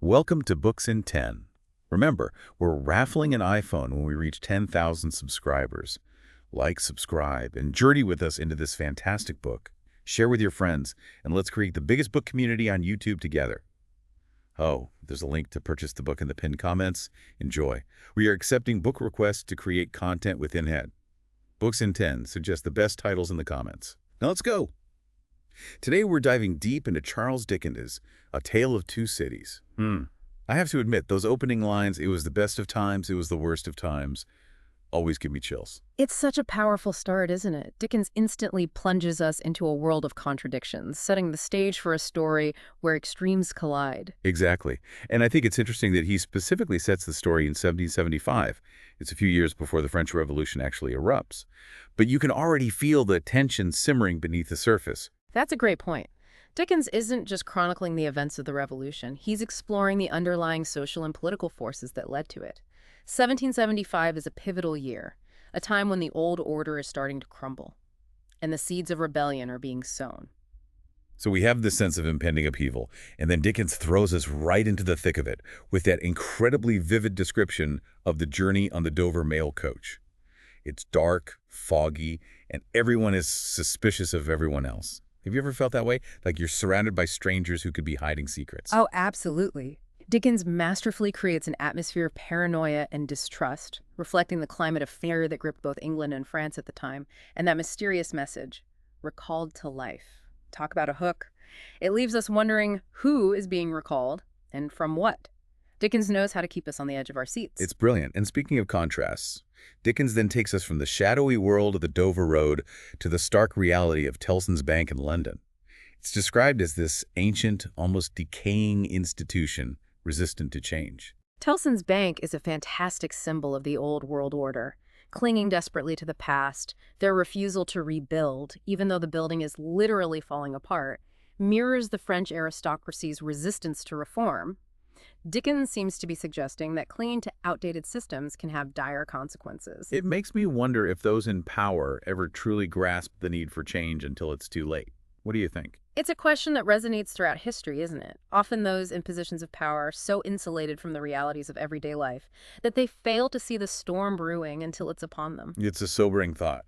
Welcome to Books in 10. Remember, we're raffling an iPhone when we reach 10,000 subscribers. Like, subscribe, and journey with us into this fantastic book. Share with your friends, and let's create the biggest book community on YouTube together. Oh, there's a link to purchase the book in the pinned comments. Enjoy. We are accepting book requests to create content within Head. Books in 10 suggest the best titles in the comments. Now let's go. Today we're diving deep into Charles Dickens' A Tale of Two Cities. I have to admit, those opening lines, "It was the best of times, it was the worst of times," always give me chills. It's such a powerful start, isn't it? Dickens instantly plunges us into a world of contradictions, setting the stage for a story where extremes collide. Exactly. And I think it's interesting that he specifically sets the story in 1775. It's a few years before the French Revolution actually erupts. But you can already feel the tension simmering beneath the surface. That's a great point. Dickens isn't just chronicling the events of the Revolution. He's exploring the underlying social and political forces that led to it. 1775 is a pivotal year, a time when the old order is starting to crumble, and the seeds of rebellion are being sown. So we have this sense of impending upheaval, and then Dickens throws us right into the thick of it with that incredibly vivid description of the journey on the Dover mail coach. It's dark, foggy, and everyone is suspicious of everyone else. Have you ever felt that way? Like you're surrounded by strangers who could be hiding secrets. Oh, absolutely. Dickens masterfully creates an atmosphere of paranoia and distrust, reflecting the climate of fear that gripped both England and France at the time, and that mysterious message, recalled to life. Talk about a hook. It leaves us wondering who is being recalled and from what. Dickens knows how to keep us on the edge of our seats. It's brilliant. And speaking of contrasts, Dickens then takes us from the shadowy world of the Dover Road to the stark reality of Tellson's Bank in London. It's described as this ancient, almost decaying institution resistant to change. Tellson's Bank is a fantastic symbol of the old world order, clinging desperately to the past. Their refusal to rebuild, even though the building is literally falling apart, mirrors the French aristocracy's resistance to reform. Dickens seems to be suggesting that clinging to outdated systems can have dire consequences. It makes me wonder if those in power ever truly grasp the need for change until it's too late. What do you think? It's a question that resonates throughout history, isn't it? Often those in positions of power are so insulated from the realities of everyday life that they fail to see the storm brewing until it's upon them. It's a sobering thought.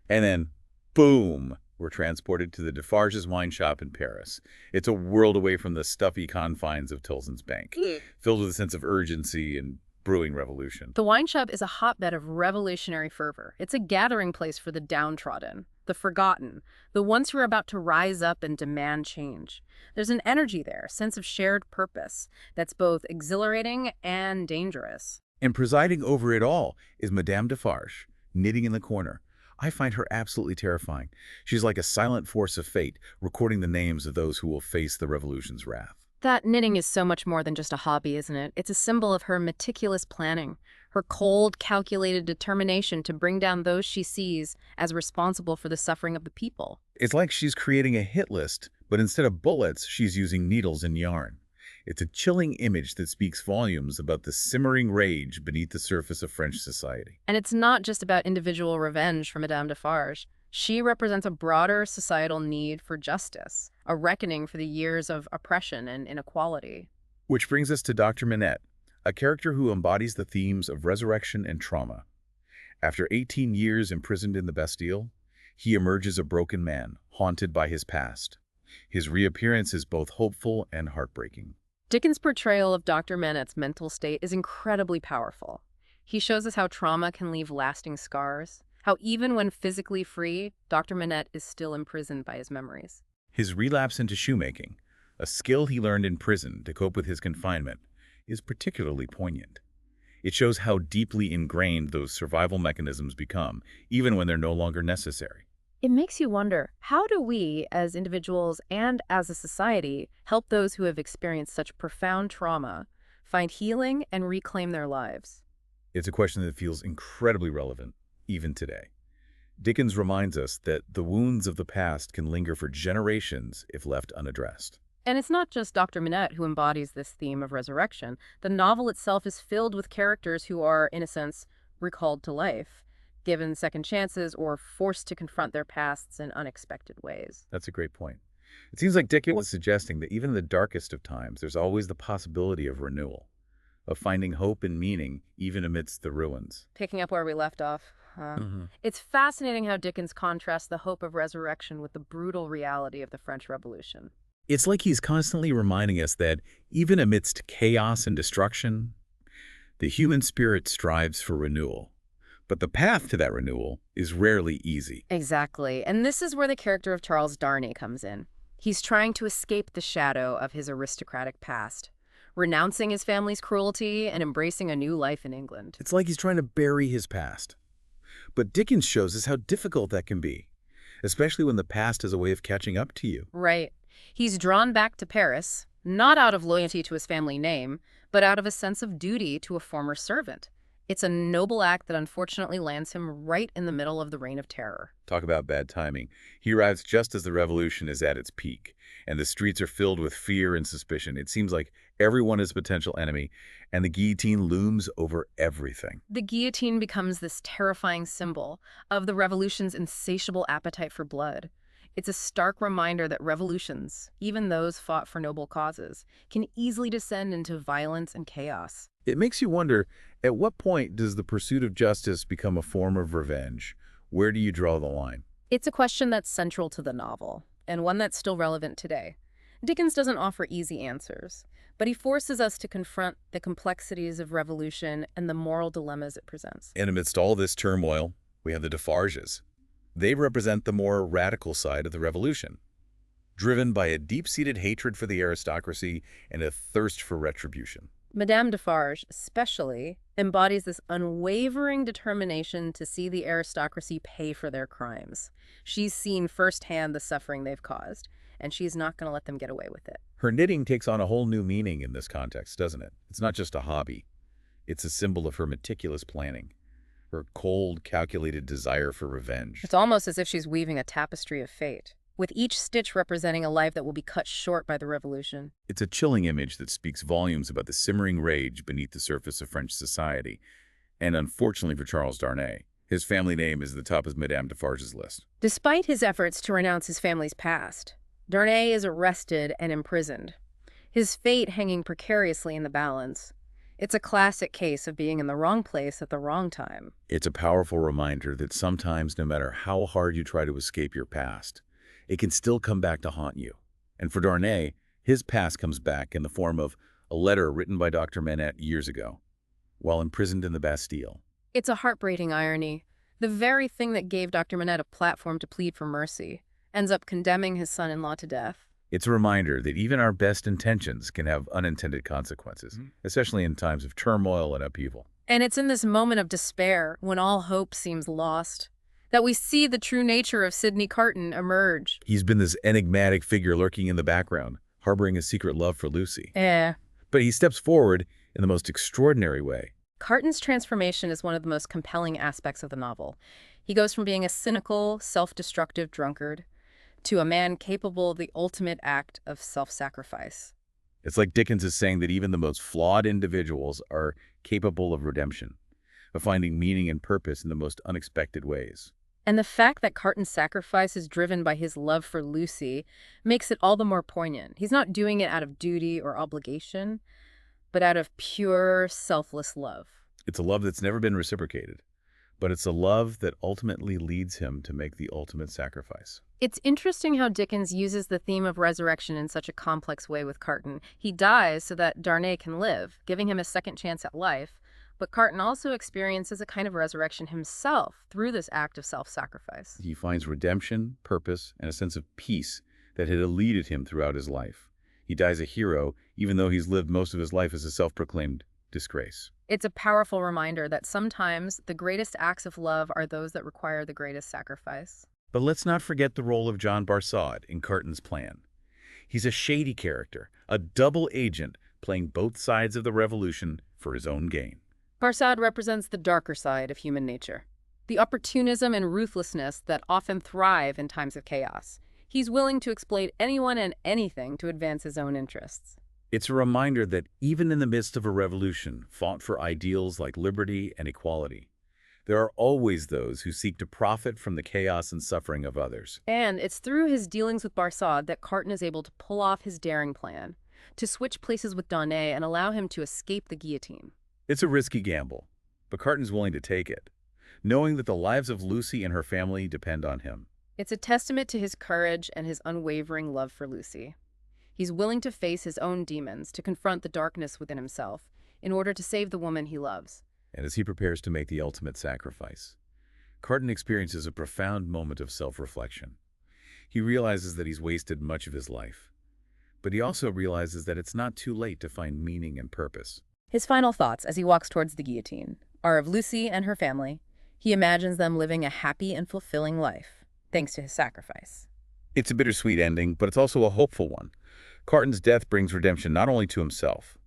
And then, boom, we're transported to the Defarge's wine shop in Paris. It's a world away from the stuffy confines of Tellson's Bank, filled with a sense of urgency and brewing revolution. The wine shop is a hotbed of revolutionary fervor. It's a gathering place for the downtrodden, the forgotten, the ones who are about to rise up and demand change. There's an energy there, a sense of shared purpose that's both exhilarating and dangerous. And presiding over it all is Madame Defarge, knitting in the corner. I find her absolutely terrifying. She's like a silent force of fate, recording the names of those who will face the revolution's wrath. That knitting is so much more than just a hobby, isn't it? It's a symbol of her meticulous planning, her cold, calculated determination to bring down those she sees as responsible for the suffering of the people. It's like she's creating a hit list, but instead of bullets, she's using needles and yarn. It's a chilling image that speaks volumes about the simmering rage beneath the surface of French society. And it's not just about individual revenge for Madame Defarge. She represents a broader societal need for justice, a reckoning for the years of oppression and inequality. Which brings us to Dr. Manette, a character who embodies the themes of resurrection and trauma. After 18 years imprisoned in the Bastille, he emerges a broken man, haunted by his past. His reappearance is both hopeful and heartbreaking. Dickens' portrayal of Dr. Manette's mental state is incredibly powerful. He shows us how trauma can leave lasting scars, how even when physically free, Dr. Manette is still imprisoned by his memories. His relapse into shoemaking, a skill he learned in prison to cope with his confinement, is particularly poignant. It shows how deeply ingrained those survival mechanisms become, even when they're no longer necessary. It makes you wonder, how do we, as individuals and as a society, help those who have experienced such profound trauma find healing and reclaim their lives? It's a question that feels incredibly relevant, even today. Dickens reminds us that the wounds of the past can linger for generations if left unaddressed. And it's not just Dr. Manette who embodies this theme of resurrection. The novel itself is filled with characters who are, in a sense, recalled to life, given second chances or forced to confront their pasts in unexpected ways. That's a great point. It seems like Dickens was suggesting that even in the darkest of times, there's always the possibility of renewal, of finding hope and meaning even amidst the ruins. Picking up where we left off. Hmm. It's fascinating how Dickens contrasts the hope of resurrection with the brutal reality of the French Revolution. It's like he's constantly reminding us that even amidst chaos and destruction, the human spirit strives for renewal. But the path to that renewal is rarely easy. Exactly. And this is where the character of Charles Darnay comes in. He's trying to escape the shadow of his aristocratic past, renouncing his family's cruelty and embracing a new life in England. It's like he's trying to bury his past. But Dickens shows us how difficult that can be, especially when the past has a way of catching up to you. Right. He's drawn back to Paris, not out of loyalty to his family name, but out of a sense of duty to a former servant. It's a noble act that unfortunately lands him right in the middle of the Reign of Terror. Talk about bad timing. He arrives just as the revolution is at its peak, and the streets are filled with fear and suspicion. It seems like everyone is a potential enemy, and the guillotine looms over everything. The guillotine becomes this terrifying symbol of the revolution's insatiable appetite for blood. It's a stark reminder that revolutions, even those fought for noble causes, can easily descend into violence and chaos. It makes you wonder, at what point does the pursuit of justice become a form of revenge? Where do you draw the line? It's a question that's central to the novel, and one that's still relevant today. Dickens doesn't offer easy answers, but he forces us to confront the complexities of revolution and the moral dilemmas it presents. And amidst all this turmoil, we have the Defarges. They represent the more radical side of the revolution, driven by a deep-seated hatred for the aristocracy and a thirst for retribution. Madame Defarge, especially, embodies this unwavering determination to see the aristocracy pay for their crimes. She's seen firsthand the suffering they've caused, and she's not going to let them get away with it. Her knitting takes on a whole new meaning in this context, doesn't it? It's not just a hobby. It's a symbol of her meticulous planning, her cold, calculated desire for revenge. It's almost as if she's weaving a tapestry of fate, with each stitch representing a life that will be cut short by the revolution. It's a chilling image that speaks volumes about the simmering rage beneath the surface of French society. And unfortunately for Charles Darnay, his family name is at the top of Madame Defarge's list. Despite his efforts to renounce his family's past, Darnay is arrested and imprisoned, his fate hanging precariously in the balance. It's a classic case of being in the wrong place at the wrong time. It's a powerful reminder that sometimes, no matter how hard you try to escape your past, it can still come back to haunt you. And for Darnay, his past comes back in the form of a letter written by Dr. Manette years ago, while imprisoned in the Bastille. It's a heartbreaking irony. The very thing that gave Dr. Manette a platform to plead for mercy ends up condemning his son-in-law to death. It's a reminder that even our best intentions can have unintended consequences, especially in times of turmoil and upheaval. And it's in this moment of despair, when all hope seems lost, that we see the true nature of Sidney Carton emerge. He's been this enigmatic figure lurking in the background, harboring a secret love for Lucy. But he steps forward in the most extraordinary way. Carton's transformation is one of the most compelling aspects of the novel. He goes from being a cynical, self-destructive drunkard to a man capable of the ultimate act of self-sacrifice. It's like Dickens is saying that even the most flawed individuals are capable of redemption, of finding meaning and purpose in the most unexpected ways. And the fact that Carton's sacrifice is driven by his love for Lucy makes it all the more poignant. He's not doing it out of duty or obligation, but out of pure, selfless love. It's a love that's never been reciprocated, but it's a love that ultimately leads him to make the ultimate sacrifice. It's interesting how Dickens uses the theme of resurrection in such a complex way with Carton. He dies so that Darnay can live, giving him a second chance at life, but Carton also experiences a kind of resurrection himself through this act of self-sacrifice. He finds redemption, purpose, and a sense of peace that had eluded him throughout his life. He dies a hero, even though he's lived most of his life as a self-proclaimed disgrace. It's a powerful reminder that sometimes the greatest acts of love are those that require the greatest sacrifice. But let's not forget the role of John Barsad in Carton's plan. He's a shady character, a double agent playing both sides of the revolution for his own gain. Barsad represents the darker side of human nature, the opportunism and ruthlessness that often thrive in times of chaos. He's willing to exploit anyone and anything to advance his own interests. It's a reminder that even in the midst of a revolution fought for ideals like liberty and equality, There are always those who seek to profit from the chaos and suffering of others. And it's through his dealings with Barsad that Carton is able to pull off his daring plan, to switch places with Darnay and allow him to escape the guillotine. It's a risky gamble, but Carton's willing to take it, knowing that the lives of Lucy and her family depend on him. It's a testament to his courage and his unwavering love for Lucy. He's willing to face his own demons, to confront the darkness within himself, in order to save the woman he loves. And as he prepares to make the ultimate sacrifice, Carton experiences a profound moment of self-reflection. He realizes that he's wasted much of his life, but he also realizes that it's not too late to find meaning and purpose. His final thoughts as he walks towards the guillotine are of Lucy and her family. He imagines them living a happy and fulfilling life, thanks to his sacrifice. It's a bittersweet ending, but it's also a hopeful one. Carton's death brings redemption not only to himself,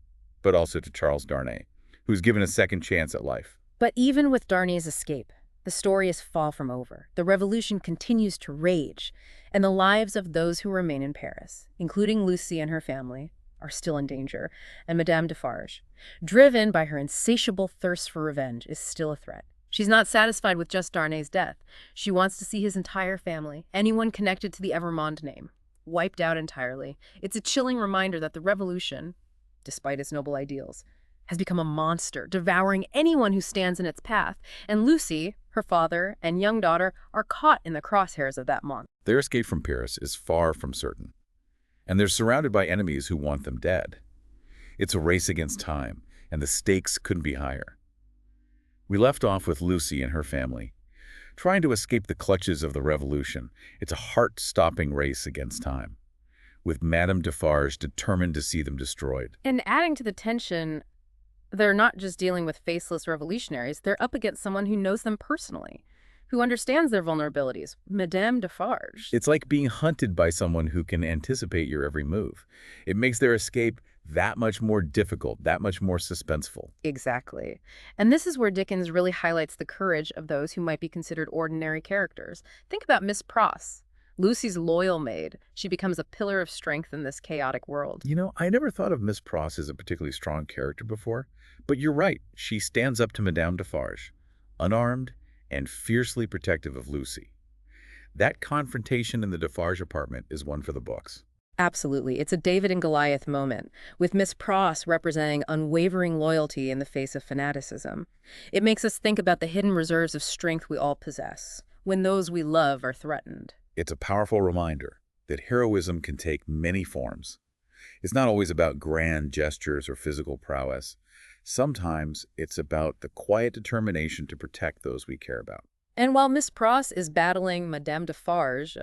but also to Charles Darnay, who's given a second chance at life. But even with Darnay's escape, the story is far from over. The revolution continues to rage, and the lives of those who remain in Paris, including Lucy and her family, are still in danger, and Madame Defarge, driven by her insatiable thirst for revenge, is still a threat. She's not satisfied with just Darnay's death. She wants to see his entire family, anyone connected to the Evermond name, wiped out entirely. It's a chilling reminder that the revolution, despite its noble ideals, has become a monster, devouring anyone who stands in its path. And Lucy, her father, and young daughter are caught in the crosshairs of that monster. Their escape from Paris is far from certain, and they're surrounded by enemies who want them dead. It's a race against time, and the stakes couldn't be higher. We left off with Lucy and her family, trying to escape the clutches of the revolution. It's a heart-stopping race against time, with Madame Defarge determined to see them destroyed. And adding to the tension, they're not just dealing with faceless revolutionaries, they're up against someone who knows them personally, who understands their vulnerabilities, Madame Defarge. It's like being hunted by someone who can anticipate your every move. It makes their escape that much more difficult, that much more suspenseful. Exactly. And this is where Dickens really highlights the courage of those who might be considered ordinary characters. Think about Miss Pross, Lucy's loyal maid. She becomes a pillar of strength in this chaotic world. You know, I never thought of Miss Pross as a particularly strong character before, but you're right. She stands up to Madame Defarge, unarmed and fiercely protective of Lucy. That confrontation in the Defarge apartment is one for the books. Absolutely. It's a David and Goliath moment, with Miss Pross representing unwavering loyalty in the face of fanaticism. It makes us think about the hidden reserves of strength we all possess, when those we love are threatened. It's a powerful reminder that heroism can take many forms. It's not always about grand gestures or physical prowess. Sometimes it's about the quiet determination to protect those we care about. And while Miss Pross is battling Madame Defarge,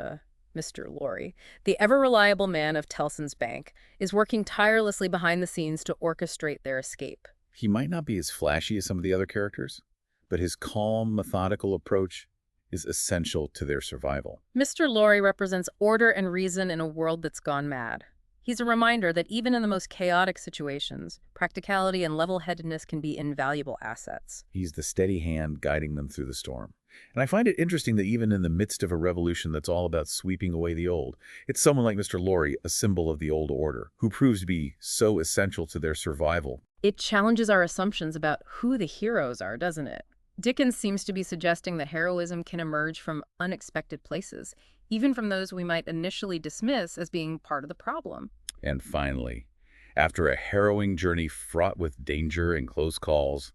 Mr. Lorry, the ever-reliable man of Tellson's Bank, is working tirelessly behind the scenes to orchestrate their escape. He might not be as flashy as some of the other characters, but his calm, methodical approach is essential to their survival. Mr. Lorry represents order and reason in a world that's gone mad. He's a reminder that even in the most chaotic situations, practicality and level-headedness can be invaluable assets. He's the steady hand guiding them through the storm. And I find it interesting that even in the midst of a revolution that's all about sweeping away the old, it's someone like Mr. Lorry, a symbol of the old order, who proves to be so essential to their survival. It challenges our assumptions about who the heroes are, doesn't it? Dickens seems to be suggesting that heroism can emerge from unexpected places, even from those we might initially dismiss as being part of the problem. And finally, after a harrowing journey fraught with danger and close calls,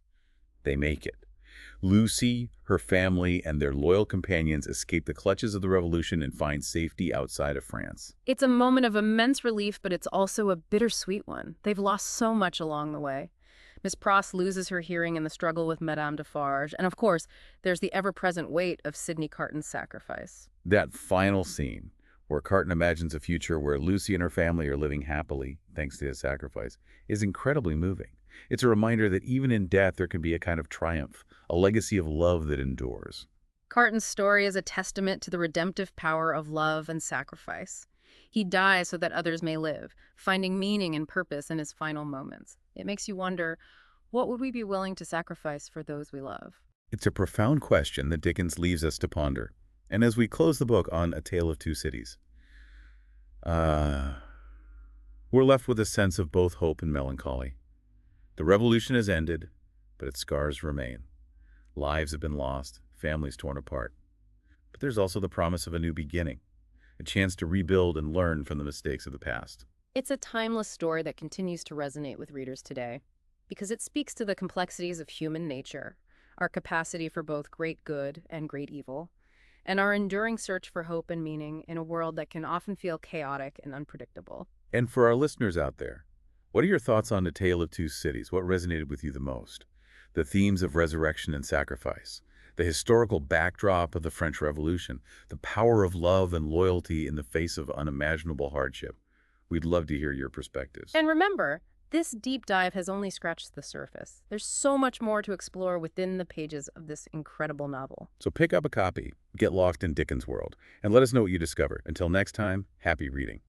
they make it. Lucy, her family, and their loyal companions escape the clutches of the revolution and find safety outside of France. It's a moment of immense relief, but it's also a bittersweet one. They've lost so much along the way. Miss Pross loses her hearing in the struggle with Madame Defarge, and of course, there's the ever-present weight of Sidney Carton's sacrifice. That final scene, where Carton imagines a future where Lucy and her family are living happily, thanks to his sacrifice, is incredibly moving. It's a reminder that even in death there can be a kind of triumph, a legacy of love that endures. Carton's story is a testament to the redemptive power of love and sacrifice. He dies so that others may live, finding meaning and purpose in his final moments. It makes you wonder, what would we be willing to sacrifice for those we love? It's a profound question that Dickens leaves us to ponder. And as we close the book on A Tale of Two Cities, we're left with a sense of both hope and melancholy. The revolution has ended, but its scars remain. Lives have been lost, families torn apart. But there's also the promise of a new beginning, a chance to rebuild and learn from the mistakes of the past. It's a timeless story that continues to resonate with readers today because it speaks to the complexities of human nature, our capacity for both great good and great evil, and our enduring search for hope and meaning in a world that can often feel chaotic and unpredictable. And for our listeners out there, what are your thoughts on A Tale of Two Cities? What resonated with you the most? The themes of resurrection and sacrifice, the historical backdrop of the French Revolution, the power of love and loyalty in the face of unimaginable hardship. We'd love to hear your perspectives. And remember, this deep dive has only scratched the surface. There's so much more to explore within the pages of this incredible novel. So pick up a copy, get lost in Dickens' world, and let us know what you discover. Until next time, happy reading.